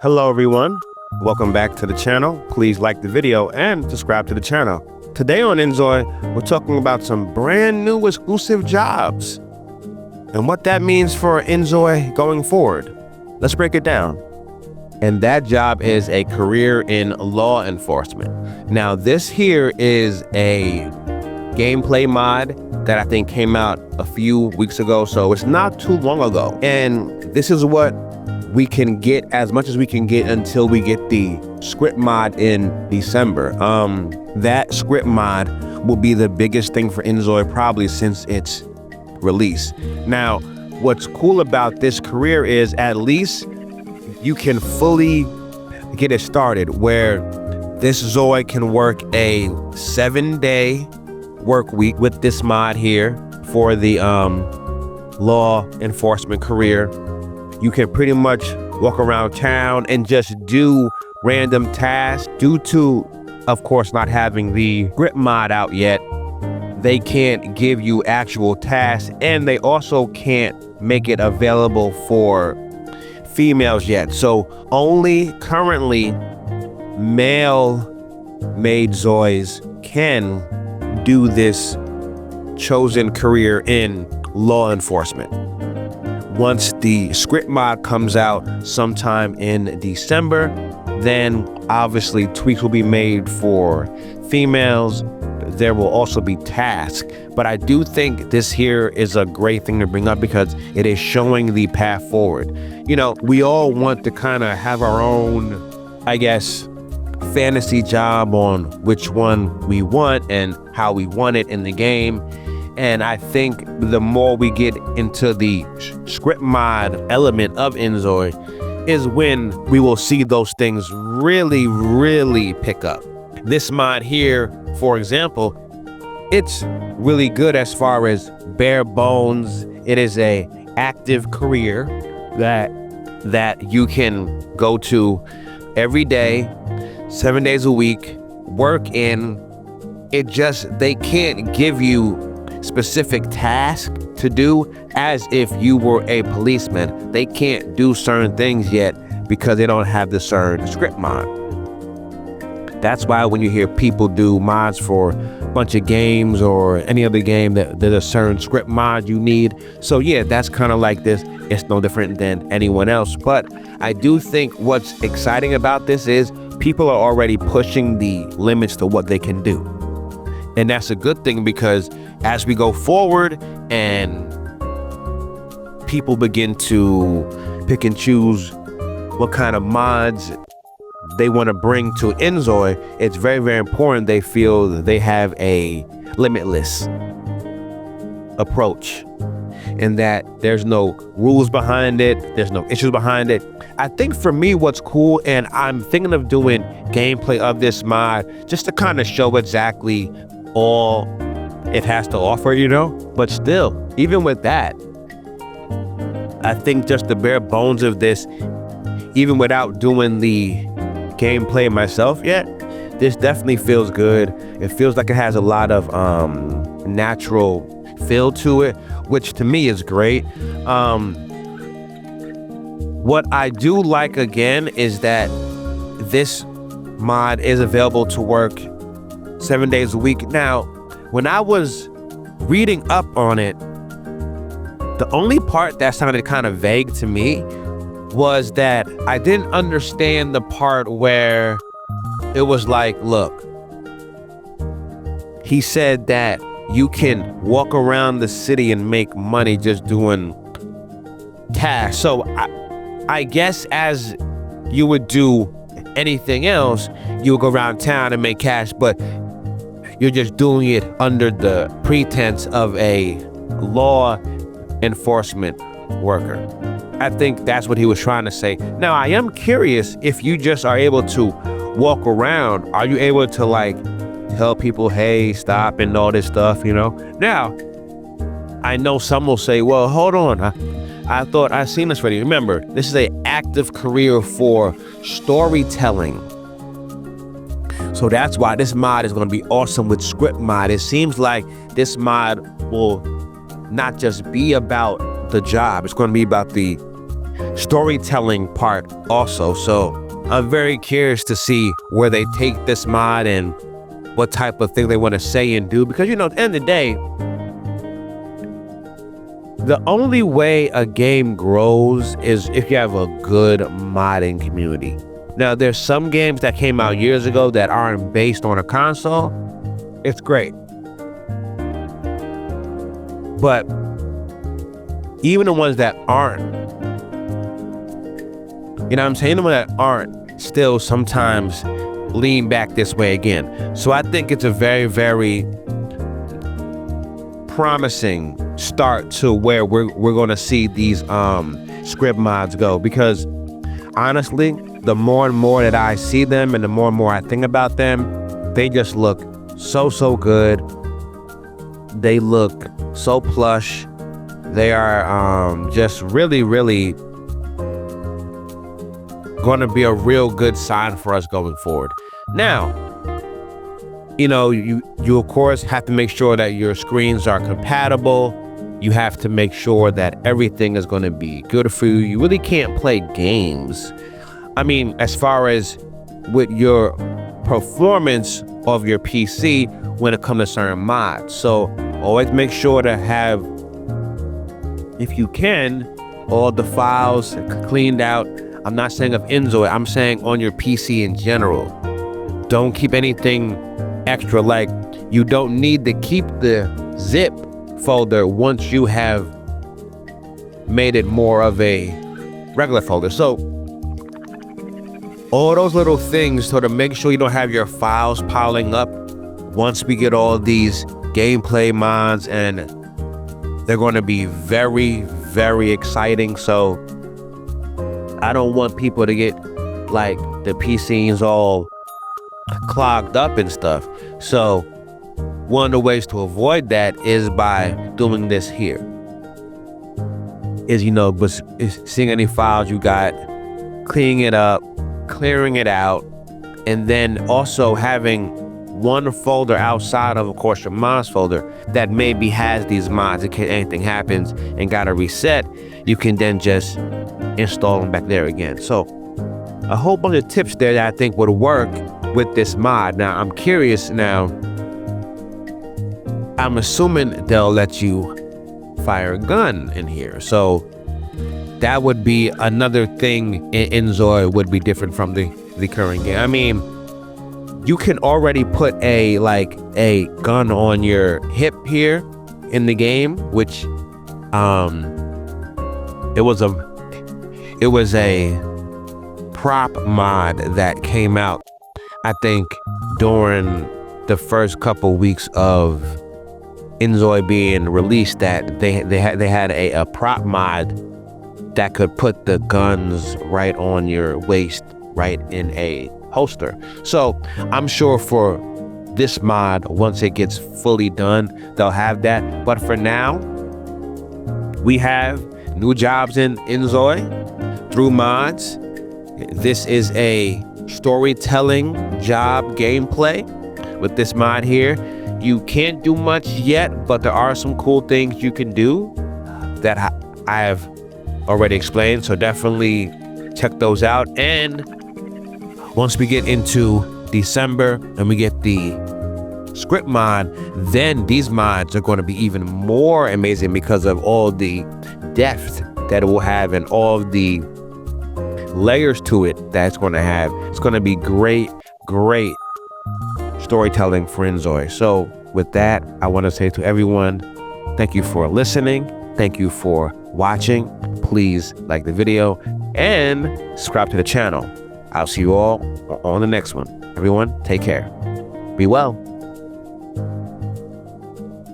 Hello everyone, welcome back to the channel. Please like the video and subscribe to the channel. Today on Inzoi, we're talking about some brand new exclusive jobs and what that means for Inzoi going forward. Let's break it down. And that job is a career in law enforcement. Now this here is a gameplay mod that I think came out a few weeks ago, so it's not too long ago. And this is what we can get, as much as we can get until we get the script mod in December. That script mod will be the biggest thing for Inzoi probably since its release. Now, what's cool about this career is at least you can fully get it started, where this Zoi can work a 7-day work week with this mod here for the law enforcement career. You can pretty much walk around town and just do random tasks. Due to, of course, not having the script mod out yet, they can't give you actual tasks, and they also can't make it available for females yet. So only currently male-made Zois can do this chosen career in law enforcement. Once the script mod comes out sometime in December, then obviously tweaks will be made for females. There will also be tasks, but I do think this here is a great thing to bring up because it is showing the path forward. You know, we all want to kind of have our own, I guess, fantasy job on which one we want and how we want it in the game. And I think the more we get into the script mod element of Inzoi is when we will see those things really pick up. This mod here, for example, it's really good as far as bare bones. It is a active career that you can go to every day, 7 days a week, work in. It just, they can't give you specific task to do as if you were a policeman. They can't do certain things yet because they don't have the certain script mod. That's why when you hear people do mods for a bunch of games or any other game, that there's a certain script mod you need. So yeah, that's kind of like this. It's no different than anyone else. But I do think what's exciting about this is people are already pushing the limits to what they can do. And that's a good thing, because as we go forward and people begin to pick and choose what kind of mods they want to bring to Inzoi, it's very important they feel that they have a limitless approach and that there's no rules behind it, there's no issues behind it. I think for me what's cool, and I'm thinking of doing gameplay of this mod just to kind of show exactly all it has to offer, you know? But still, even with that, I think just the bare bones of this, even without doing the gameplay myself yet, this definitely feels good. It feels like it has a lot of natural feel to it, which to me is great. What I do like again is that this mod is available to work 7 days a week. Now, when I was reading up on it, the only part that sounded kind of vague to me was that I didn't understand the part where it was like, look, he said that you can walk around the city and make money just doing tasks. So I guess as you would do anything else, you would go around town and make cash, but you're just doing it under the pretense of a law enforcement worker. I think that's what he was trying to say. Now, I am curious if you just are able to walk around, are you able to like tell people, hey, stop and all this stuff, you know? Now, I know some will say, well, hold on. I thought I've seen this already. Remember, this is an active career for storytelling. So that's why this mod is going to be awesome with script mod. It seems like this mod will not just be about the job. It's going to be about the storytelling part also. So I'm very curious to see where they take this mod and what type of thing they want to say and do, because, you know, at the end of the day, the only way a game grows is if you have a good modding community. Now, there's some games that came out years ago that aren't based on a console. It's great. But even the ones that aren't, you know what I'm saying? The ones that aren't still sometimes lean back this way again. So I think it's a very, very promising start to where we're going to see these script mods go, because honestly, the more and more that I see them and the more and more I think about them, they just look so good. They look so plush. They are just really going to be a real good sign for us going forward. Now, you know, you of course have to make sure that your screens are compatible. You have to make sure that everything is going to be good for you. You really can't play games, I mean, as far as with your performance of your PC when it comes to certain mods. So always make sure to have, if you can, all the files cleaned out. I'm not saying of Inzoi, I'm saying on your PC in general. Don't keep anything extra, like you don't need to keep the zip folder once you have made it more of a regular folder. So all those little things, so to make sure you don't have your files piling up once we get all these gameplay mods, and they're going to be very exciting. So I don't want people to get like the PCs all clogged up and stuff. So one of the ways to avoid that is by doing this here. Is, you know, but seeing any files you got, cleaning it up, clearing it out, and then also having one folder outside of course, your mods folder that maybe has these mods in case anything happens and gotta reset. You can then just install them back there again. So a whole bunch of tips there that I think would work with this mod. Now, I'm curious now, I'm assuming they'll let you fire a gun in here. So that would be another thing in Inzoi would be different from the current game. I mean, you can already put a gun on your hip here in the game, which it was a prop mod that came out, I think, during the first couple weeks of Inzoi being released, that they had a prop mod that could put the guns right on your waist, right in a holster. So I'm sure for this mod, once it gets fully done, they'll have that. But for now, we have new jobs in Inzoi through mods. This is a storytelling job gameplay with this mod here. You can't do much yet, but there are some cool things you can do that I have already explained. So definitely check those out. And once we get into December and we get the script mod, then these mods are going to be even more amazing because of all the depth that it will have and all of the layers to it that it's going to have. It's going to be great storytelling for Inzoi. So with that, I want to say to everyone, thank you for listening. Thank you for watching. Please like the video and subscribe to the channel. I'll see you all on the next one. Everyone, take care. Be well.